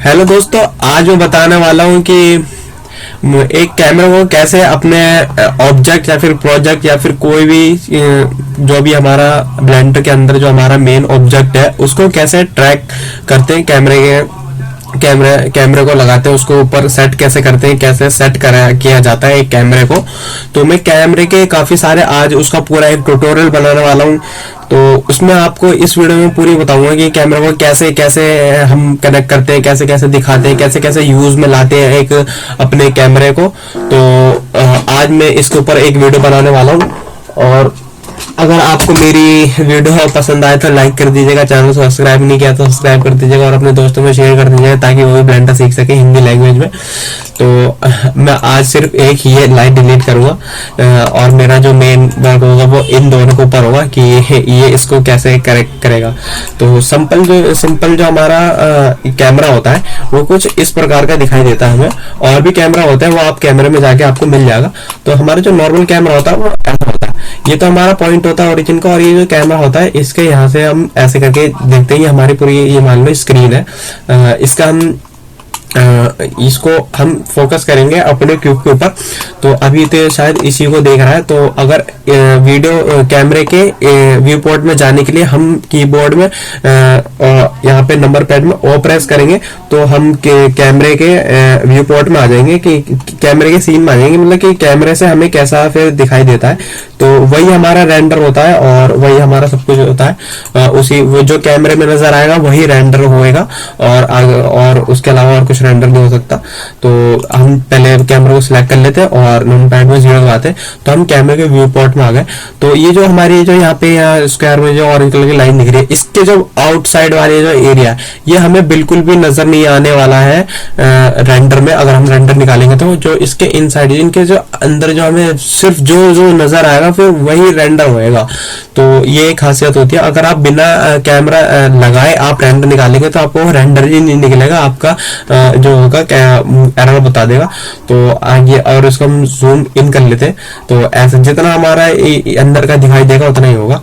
Hello दोस्तों, आज मैं बताने वाला हूँ कि एक कैमरा को कैसे अपने ऑब्जेक्ट या फिर प्रोजेक्ट या फिर कोई भी जो भी हमारा ब्लेंडर के अंदर जो हमारा मेन ऑब्जेक्ट है उसको कैसे ट्रैक करते हैं। कैमरे को लगाते हैं, उसको ऊपर सेट कैसे करते हैं, कैसे सेट किया जाता है एक कैमरे को। तो मैं कैमरे के काफी सारे आज उसका पूरा एक ट्यूटोरियल बनाने वाला हूँ। तो उसमें आपको इस वीडियो में पूरी बताऊंगा कि कैमरे को कैसे कैसे हम कनेक्ट करते हैं, कैसे कैसे दिखाते हैं, कैसे कैसे यूज में लाते हैं एक अपने कैमरे को। तो आज मैं इसके ऊपर एक वीडियो बनाने वाला हूँ। और अगर आपको मेरी वीडियो पसंद आए तो लाइक कर दीजिएगा, चैनल को सब्सक्राइब नहीं किया तो सब्सक्राइब कर दीजिएगा और अपने दोस्तों में शेयर कर दीजिएगा ताकि वो भी ब्लेंडर सीख सके हिंदी लैंग्वेज में। तो मैं आज सिर्फ एक ये लाइन डिलीट करूंगा और मेरा जो मेन वर्क होगा वो इन दोनों के ऊपर होगा कि ये इसको कैसे करेक्ट करेगा। तो सिंपल जो हमारा कैमरा होता है वो कुछ इस प्रकार का दिखाई देता है हमें। और भी कैमरा होता है वो आप कैमरे में जाके आपको मिल जाएगा। तो हमारा जो नॉर्मल कैमरा होता है वो ऐसा होता है। ये तो हमारा पॉइंट होता है ओरिजिन का। और ये जो कैमरा होता है इसके यहाँ से हम ऐसे करके देखते हैं, ये हमारी पूरी ये मान लो स्क्रीन है। इसका इसको हम फोकस करेंगे अपने क्यूब के ऊपर। तो अभी तो शायद इसी को देख रहा है। तो अगर वीडियो कैमरे के व्यू पोर्ट में जाने के लिए हम कीबोर्ड में यहाँ पे नंबर पैड में ओ प्रेस करेंगे तो हम कैमरे के व्यू पोर्ट में आ जाएंगे, कि कैमरे के सीन में आ जाएंगे, मतलब कि कैमरे से हमें कैसा फिर दिखाई देता है। तो वही हमारा रेंडर होता है और वही हमारा सब कुछ होता है। उसी वो जो कैमरे में नजर आएगा वही रेंडर होएगा और उसके अलावा और कुछ रेंडर नहीं हो सकता। तो हम पहले कैमरे को सिलेक्ट कर लेते हैं और नंबर पैड में 0 लगाते हैं तो हम कैमरे के व्यू पोर्ट में आ गए। तो ये जो हमारी जो यहाँ पे स्क्वायर में जो ऑरेंज कलर की लाइन दिख रही है, इसके जो आउटसाइड वाले जो एरिया ये हमें बिल्कुल भी नजर नहीं आने वाला है रेंडर में। अगर हम रेंडर निकालेंगे तो जो इसके इनसाइड इनके जो अंदर जो हमें सिर्फ जो नजर आएगा फिर वही रेंडर होएगा। तो ये एक खासियत होती है। अगर आप बिना कैमरा लगाए आप रेंडर निकालेंगे तो आपको रेंडर ही नहीं निकलेगा, आपका जो होगा एरर बता देगा। तो आगे और इसको हम जूम इन कर लेते हैं तो ऐसे जितना हमारा अंदर का दिखाई देगा उतना ही होगा।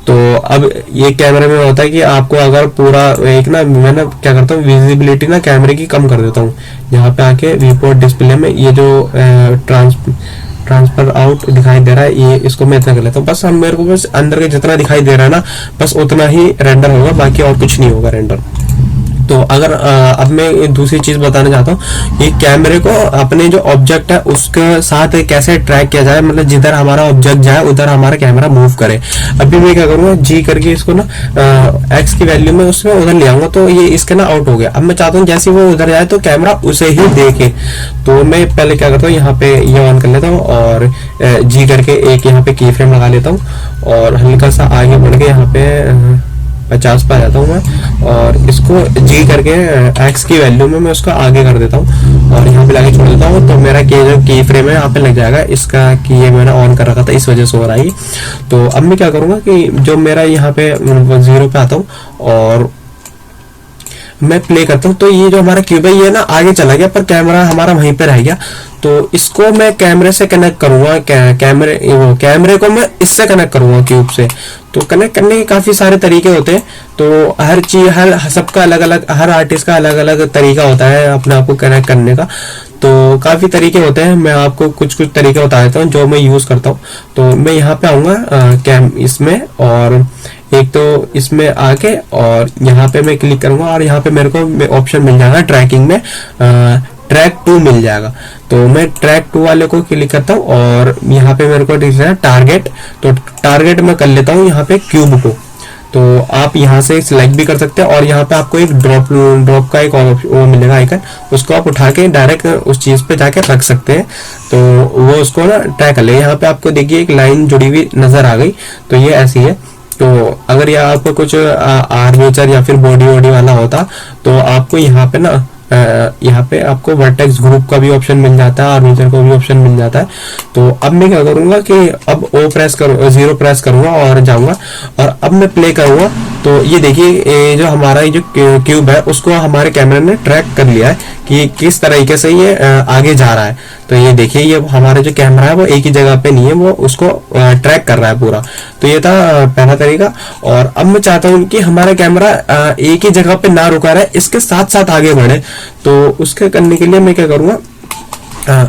तो अब ये कैमरे में होता है कि आपको अगर पूरा एक ना मैं ना क्या करता हूँ विजिबिलिटी ना कैमरे की कम कर देता हूँ। यहाँ पे आके व्यूपोर्ट डिस्प्ले में ये जो ट्रांसफर आउट दिखाई दे रहा है ये इसको मैं इतना कर लेता हूँ। बस हम मेरे को बस अंदर के जितना दिखाई दे रहा है ना बस उतना ही रेंडर होगा, बाकी और कुछ नहीं होगा रेंडर। तो अगर अब मैं दूसरी चीज बताना चाहता हूँ, ये कैमरे को अपने जो ऑब्जेक्ट है उसके साथ कैसे ट्रैक किया जाए, मतलब जिधर हमारा ऑब्जेक्ट जाए उधर हमारा कैमरा मूव करे। अभी मैं क्या करूँगा जी करके इसको ना एक्स की वैल्यू में उसमें उधर ले आऊंगा तो ये इसके ना आउट हो गया। अब मैं चाहता हूँ जैसे वो उधर जाए तो कैमरा उसे ही देखे। तो मैं पहले क्या करता हूँ यहाँ पे ये ऑन कर लेता हूँ और जी करके एक यहाँ पे की फ्रेम लगा लेता हूँ और हल्का सा आगे बढ़ के यहाँ पे 50 पर जाता हूँ मैं और इसको जी करके एक्स की वैल्यू में मैं उसको आगे कर देता हूँ और यहाँ पे लाके छोड़ देता हूँ। तो मेरा जो की फ्रेम है यहाँ पे लग जाएगा, इसका की ये मैंने ऑन कर रखा था इस वजह से हो रहा है। तो अब मैं क्या करूँगा कि जो मेरा यहाँ पे 0 पे आता हूँ और मैं प्ले करता हूँ तो ये जो हमारा क्यूब है ये ना आगे चला गया पर कैमरा हमारा वहीं पे रह गया। तो इसको मैं कैमरे से कनेक्ट करूंगा, कैमरे को मैं इससे कनेक्ट करूंगा क्यूब से। तो कनेक्ट करने के काफी सारे तरीके होते हैं। तो हर चीज हर सबका अलग अलग, हर आर्टिस्ट का अलग अलग तरीका होता है अपने आप को कनेक्ट करने का। तो काफी तरीके होते हैं, मैं आपको कुछ तरीके बता देता हूँ जो मैं यूज करता हूँ। तो मैं यहाँ पे आऊंगा इसमें और एक तो इसमें आके और यहाँ पे मैं क्लिक करूंगा और यहाँ पे मेरे को ऑप्शन मिल जाएगा ट्रैकिंग में ट्रैक 2 मिल जाएगा। तो मैं ट्रैक 2 वाले को क्लिक करता हूँ और यहाँ पे मेरे को दिख रहा है टारगेट। तो टारगेट में कर लेता हूँ यहाँ पे क्यूब को। तो आप यहाँ से सिलेक्ट भी कर सकते हैं और यहाँ पे आपको एक ड्रॉप का एक वो मिलेगा आइकन, उसको आप उठा के डायरेक्ट उस चीज पे जाके रख सकते हैं। तो वो उसको ना ट्रैक कर ले। यहाँ पे आपको देखिए एक लाइन जुड़ी हुई नजर आ गई। तो ये ऐसी है। तो अगर यह आपको कुछ आर्मेचर या फिर बॉडी वॉडी वाला होता तो आपको यहाँ पे ना यहाँ पे आपको वर्टेक्स ग्रुप का भी ऑप्शन मिल जाता है, आर्मेचर का भी ऑप्शन मिल जाता है। तो अब मैं क्या करूंगा कि अब 0 प्रेस करूंगा और जाऊंगा और अब मैं प्ले करूंगा तो ये देखिए, ये जो हमारा ये जो क्यूब है उसको हमारे कैमरे ने ट्रैक कर लिया है कि किस तरीके से ये आगे जा रहा है। तो ये देखिए, ये हमारा जो कैमरा है वो एक ही जगह पे नहीं है, वो उसको ट्रैक कर रहा है पूरा। तो ये था पहला तरीका। और अब मैं चाहता हूँ कि हमारा कैमरा एक ही जगह पे ना रुका रहे, इसके साथ साथ आगे बढ़े। तो उसके करने के लिए मैं क्या करूँगा,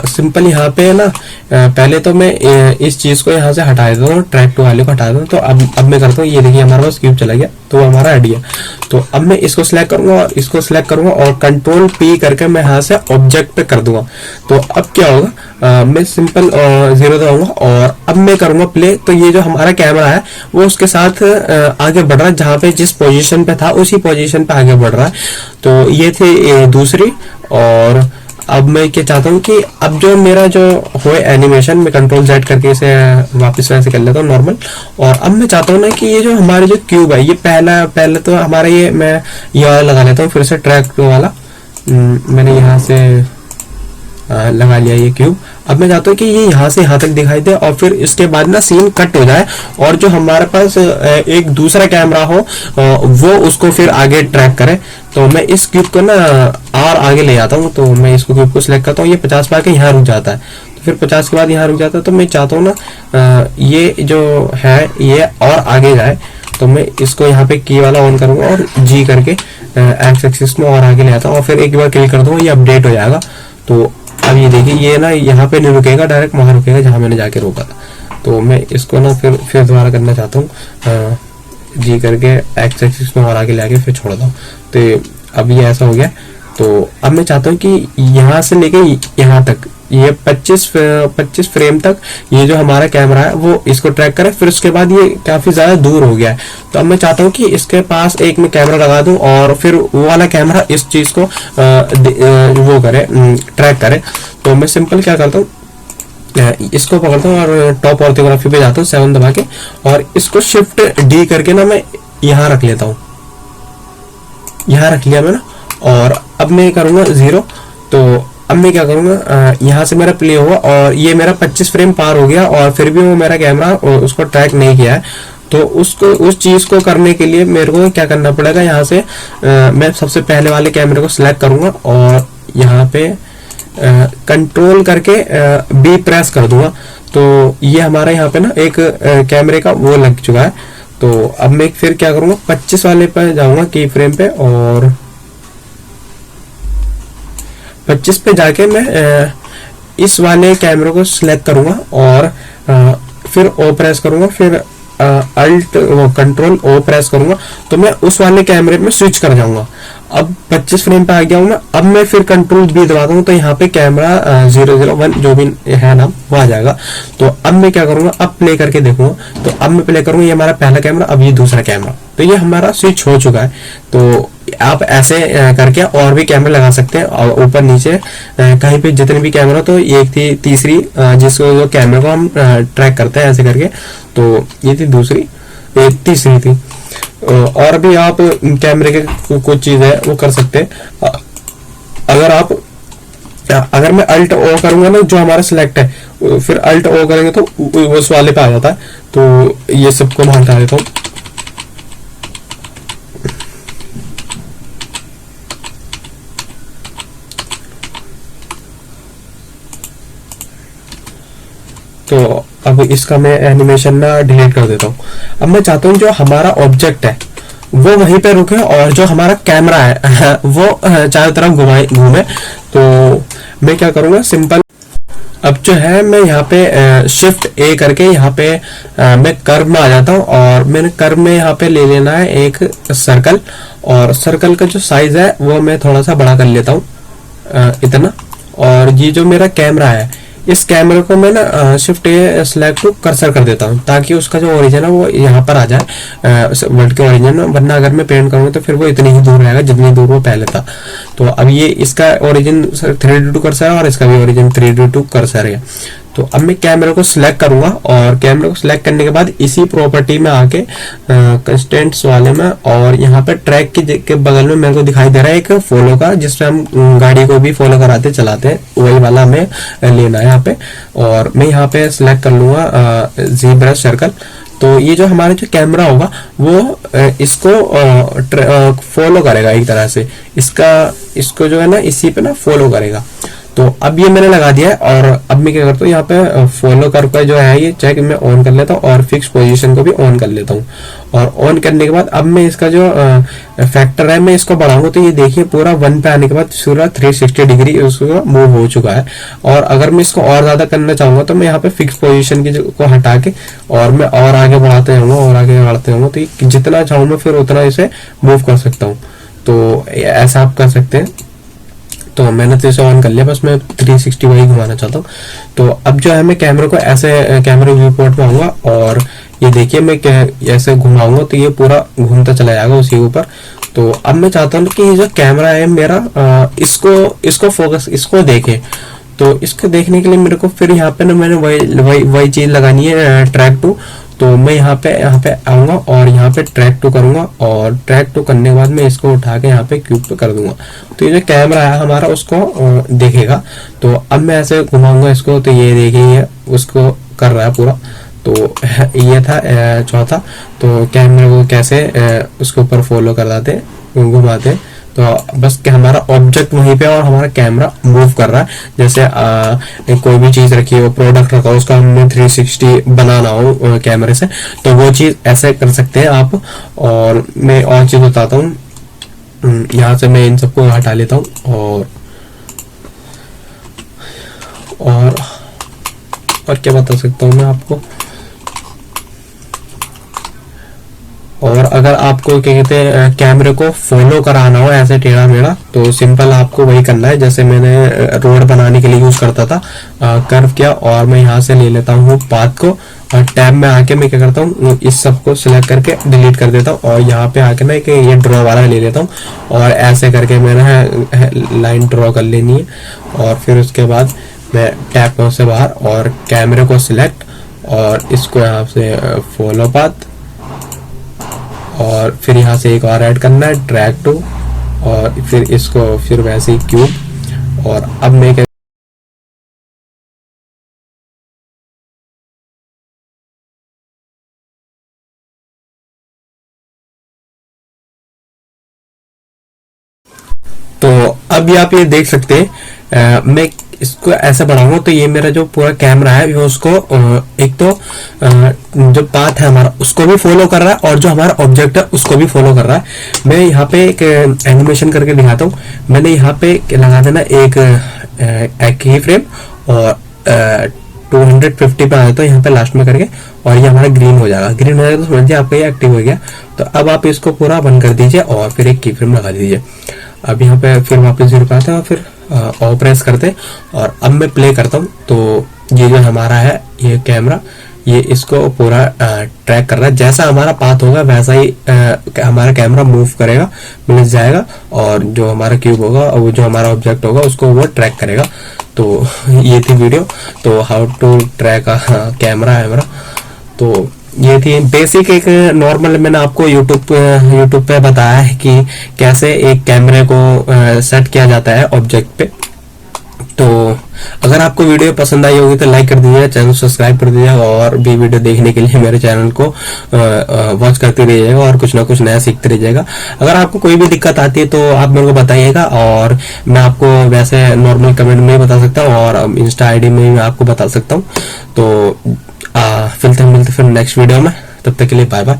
सिंपल यहाँ पे ना पहले तो मैं इस चीज को यहाँ से हटा देता हूँ, ट्रैक टू वाले को हटा देता हूँ। तो अब मैं करता हूँ, ये देखिए हमारे पास क्यूब चला गया, तो हमारा हट गया। तो अब मैं इसको सिलेक्ट करूंगा और इसको सिलेक्ट करूंगा और कंट्रोल पी करके मैं यहाँ से ऑब्जेक्ट पे कर दूंगा। तो अब क्या होगा, मैं सिंपल 0 दबाऊंगा और अब मैं करूंगा प्ले। तो ये जो हमारा कैमरा है वो उसके साथ आगे बढ़ रहा है, जहाँ पे जिस पोजीशन पे था उसी पोजीशन पे आगे बढ़ रहा है। तो ये थी दूसरी। और अब मैं क्या चाहता हूँ कि अब जो मेरा जो हो एनिमेशन, मैं कंट्रोल Z करके इसे वापस वैसे कर लेता हूँ नॉर्मल। और अब मैं चाहता हूँ ना कि ये जो हमारे जो क्यूब है, ये पहले तो हमारा ये मैं ये वाला लगा लेता हूँ फिर से, ट्रैक वाला मैंने यहाँ से लगा लिया ये क्यूब। अब मैं चाहता हूँ कि ये यहाँ से यहाँ तक दिखाई दे और फिर इसके बाद ना सीन कट हो जाए और जो हमारे पास एक दूसरा कैमरा हो वो उसको फिर आगे ट्रैक करे। तो मैं इस क्यूब को ना और आगे ले जाता हूँ। तो मैं इसको क्यूब को सिलेक्ट करता हूँ, ये 50 पे आके यहाँ रुक जाता है। तो फिर 50 के बाद यहाँ रुक जाता है। तो मैं चाहता हूँ ना ये जो है ये और आगे जाए। तो मैं इसको यहाँ पे की वाला ऑन करूंगा और जी करके एक्स एक्सिस में और आगे ले आता हूँ और फिर एक बार क्लिक कर दूंगा, ये अपडेट हो जाएगा। तो अब ये देखिए, ये ना यहाँ पे नहीं रुकेगा, डायरेक्ट वहां रुकेगा जहां मैंने जाके रोका था। तो मैं इसको ना फिर दोबारा करना चाहता हूँ, जी करके एक्स एक्सिस में और आगे ले आके फिर छोड़ दो। तो अब ये ऐसा हो गया। तो अब मैं चाहता हूँ कि यहाँ से लेके यहाँ तक ये 25 फ्रेम तक ये जो हमारा कैमरा है वो इसको ट्रैक करे। फिर उसके बाद ये काफी ज्यादा दूर हो गया है। तो अब मैं चाहता हूँ कि इसके पास एक मैं कैमरा लगा दूं और फिर वो वाला कैमरा इस चीज को वो करे, ट्रैक करे। तो मैं सिंपल क्या करता हूँ, इसको पकड़ता हूँ और टॉप ऑर्थोग्राफी पे जाता हूँ 7 दबा के और इसको शिफ्ट D करके ना मैं यहाँ रख लेता हूँ। यहाँ रख लिया मैंने और अब मैं करूँगा 0। तो अब मैं क्या करूंगा, यहाँ से मेरा प्ले हुआ और ये मेरा 25 फ्रेम पार हो गया और फिर भी वो मेरा कैमरा उसको ट्रैक नहीं किया है। तो उस चीज को करने के लिए मेरे को क्या करना पड़ेगा, यहाँ से मैं सबसे पहले वाले कैमरे को सिलेक्ट करूंगा और यहाँ पे कंट्रोल करके B प्रेस कर दूंगा। तो ये हमारा यहाँ पे ना एक कैमरे का वो लग चुका है। तो अब मैं फिर क्या करूंगा, 25 वाले पे जाऊंगा की फ्रेम पे और 25 पे जाके मैं इस वाले कैमरे को सिलेक्ट करूंगा और फिर O प्रेस करूंगा, फिर अल्ट कंट्रोल O प्रेस करूंगा। तो मैं उस वाले कैमरे में स्विच कर जाऊंगा। अब 25 फ्रेम पे आ गया हूं मैं। अब मैं फिर कंट्रोल B दबाता हूं तो यहाँ पे कैमरा 001 जो भी है नाम वो आ जाएगा। तो अब मैं क्या करूंगा, अब प्ले करके देखूंगा। तो अब मैं प्ले करूंगा, ये हमारा पहला कैमरा, अब ये दूसरा कैमरा। तो ये हमारा स्विच हो चुका है। तो आप ऐसे करके और भी कैमरे लगा सकते हैं और ऊपर नीचे कहीं पे जितने भी कैमरा। तो ये एक थी तीसरी जिसको जो कैमरे को हम ट्रैक करते हैं ऐसे करके। तो ये थी दूसरी, ये तीसरी थी। और भी आप कैमरे के कुछ चीज है वो कर सकते हैं। अगर मैं अल्ट O करूंगा ना, जो हमारा सिलेक्ट है फिर अल्ट O करेंगे तो उस वाले पे आ जाता है। तो ये सबको मैं हटा देता हूँ। तो अब इसका मैं एनिमेशन ना डिलीट कर देता हूँ। अब मैं चाहता हूँ जो हमारा ऑब्जेक्ट है वो वहीं पे रुके और जो हमारा कैमरा है वो चारों तरफ घूमे। तो मैं क्या करूँगा, सिंपल अब जो है मैं यहाँ पे शिफ्ट A करके यहाँ पे मैं कर्व में आ जाता हूँ और मैंने कर्व में यहाँ पे ले लेना है एक सर्कल। और सर्कल का जो साइज है वो मैं थोड़ा सा बड़ा कर लेता हूँ इतना। और ये जो मेरा कैमरा है, इस कैमरे को मैं ना shift A select to cursor कर देता हूँ ताकि उसका जो ओरिजिन है वो यहाँ पर आ जाए वर्ल्ड के ओरिजिन में। वरना अगर मैं पेंट करूँगा तो फिर वो इतनी ही दूर रहेगा जितनी दूर वो पहले था। तो अब ये इसका ओरिजिन 3D2 कर्सर है और इसका भी ओरिजिन 3D2 कर्सर है। तो अब मैं कैमरे को सिलेक्ट करूंगा और कैमरे को सिलेक्ट करने के बाद इसी प्रॉपर्टी में आके कंस्टेंट्स वाले में और यहाँ पे ट्रैक के बगल में मेरे को दिखाई दे रहा है एक फॉलो का, जिसमें हम गाड़ी को भी फॉलो कराते चलाते हैं, वही वाला हमें लेना है यहाँ पे। और मैं यहाँ पे सिलेक्ट कर लूंगा जी ब्रश सर्कल। तो ये जो हमारा जो कैमरा होगा वो इसको फॉलो करेगा एक तरह से, इसको जो है ना इसी पे ना फॉलो करेगा। तो अब ये मैंने लगा दिया है, और अब मैं क्या करता हूँ यहाँ पे फॉलो करके जो है ये चेक मैं ऑन कर लेता हूँ, और फिक्स पोजीशन को भी ऑन कर लेता हूँ। और ऑन करने के बाद अब मैं इसका जो फैक्टर है मैं इसको बढ़ाऊंगा, तो ये देखिए पूरा 1 पे आने के बाद पूरा 360 डिग्री उसको मूव हो चुका है। और अगर मैं इसको और ज्यादा करना चाहूंगा तो मैं यहाँ पे फिक्स पोजीशन की को हटा के और मैं और आगे बढ़ाते जाऊंगा और आगे बढ़ाते जाऊंगा, तो ये जितना चाहूँ मैं फिर उतना इसे मूव कर सकता हूँ। तो ऐसा आप कर सकते हैं। तो मैंने तो इसे ऑन कर लिया, बस मैं 360 वही घुमाना चाहता हूँ। तो अब जो है मैं कैमरे को ऐसे कैमरे व्यू पोर्ट में आऊंगा, और ये देखिए मैं ऐसे घुमाऊंगा तो ये पूरा घूमता चला जाएगा उसी ऊपर। तो अब मैं चाहता हूँ कि ये जो कैमरा है मेरा इसको फोकस इसको देखे। तो इसको देखने के लिए मेरे को फिर यहाँ पे ना मैंने वही चीज लगानी है, ट्रैक टू। तो मैं यहाँ पे आऊंगा और यहाँ पे ट्रैक टू करूंगा, और ट्रैक टू करने के बाद मैं इसको उठा के यहाँ पे क्यूब पे कर दूंगा। तो ये जो कैमरा है हमारा उसको देखेगा। तो अब मैं ऐसे घुमाऊंगा इसको, तो ये देखिए उसको कर रहा है पूरा। तो ये था चौथा। तो कैमरे को कैसे उसके ऊपर फॉलो कराते घुमाते, तो बस कि हमारा ऑब्जेक्ट वहीं पे और हमारा कैमरा मूव कर रहा है। जैसे कोई भी चीज रखी हो, प्रोडक्ट रखा हो, उसका हमने 360 बनाना हो कैमरे से, तो वो चीज ऐसे कर सकते हैं आप। और मैं और चीज बताता हूँ, यहाँ से मैं इन सबको हटा लेता हूँ। और क्या बता सकता हूँ मैं आपको। और अगर आपको क्या कहते हैं कैमरे को फॉलो कराना हो ऐसे टेढ़ा मेढ़ा, तो सिंपल आपको वही करना है। जैसे मैंने रोड बनाने के लिए यूज करता था, कर्व किया और मैं यहाँ से ले लेता हूँ पाथ को, और टैब में आके मैं क्या करता हूँ इस सब को सिलेक्ट करके डिलीट कर देता हूँ, और यहाँ पे आके मैं ये ड्रॉ वाला ले लेता हूँ, और ऐसे करके मैंने लाइन ड्रॉ कर लेनी है। और फिर उसके बाद मैं टैब से बाहर और कैमरे को सिलेक्ट, और इसको यहाँ से फॉलो पाथ, और फिर यहाँ से एक और ऐड करना है ट्रैक टू, और फिर इसको फिर वैसे ही क्यूब। और अब मैं क्या तो अब आप ये देख सकते हैं, मैं इसको ऐसे बढ़ाऊंगा तो ये मेरा जो पूरा कैमरा है वो उसको एक तो जो पाथ है हमारा उसको भी फॉलो कर रहा है, और जो हमारा ऑब्जेक्ट है उसको भी फॉलो कर रहा है। मैं यहाँ पे एक एनिमेशन करके दिखाता हूँ। मैंने यहाँ पे लगा देना एक की फ्रेम, और 250 पे आया तो यहाँ पे लास्ट में करके, और ये हमारा ग्रीन हो जाएगा। ग्रीन हो जाएगा तो समझिए आपका ये एक्टिव हो गया। तो अब आप इसको पूरा बंद कर दीजिए और फिर एक की फ्रेम लगा दीजिए। अब यहाँ पे फिर वापस 0 पे आते हैं और फिर ऑफ प्रेस करते, और अब मैं प्ले करता हूँ। तो ये जो हमारा है ये कैमरा, ये इसको पूरा ट्रैक कर रहा है। जैसा हमारा पाथ होगा वैसा ही हमारा कैमरा मूव करेगा, मिल जाएगा, और जो हमारा क्यूब होगा और जो हमारा ऑब्जेक्ट होगा उसको वो ट्रैक करेगा। तो ये थी वीडियो, तो हाउ टू ट्रैक कैमरा है मेरा। तो ये थी बेसिक एक नॉर्मल, मैंने आपको यूट्यूब पे बताया है कि कैसे एक कैमरे को सेट किया जाता है ऑब्जेक्ट पे। तो अगर आपको वीडियो पसंद आई होगी तो लाइक कर दीजिए, चैनल सब्सक्राइब कर दीजिए, और भी वीडियो देखने के लिए मेरे चैनल को वॉच करते रहिएगा और कुछ ना कुछ नया सीखते रहिएगा। अगर आपको कोई भी दिक्कत आती है तो आप मेरे को बताइएगा, और मैं आपको वैसे नॉर्मल कमेंट में बता सकता हूँ, और इंस्टा आईडी में मैं आपको बता सकता हूँ। तो मिलते फिर नेक्स्ट वीडियो में, तब तक के लिए बाय बाय।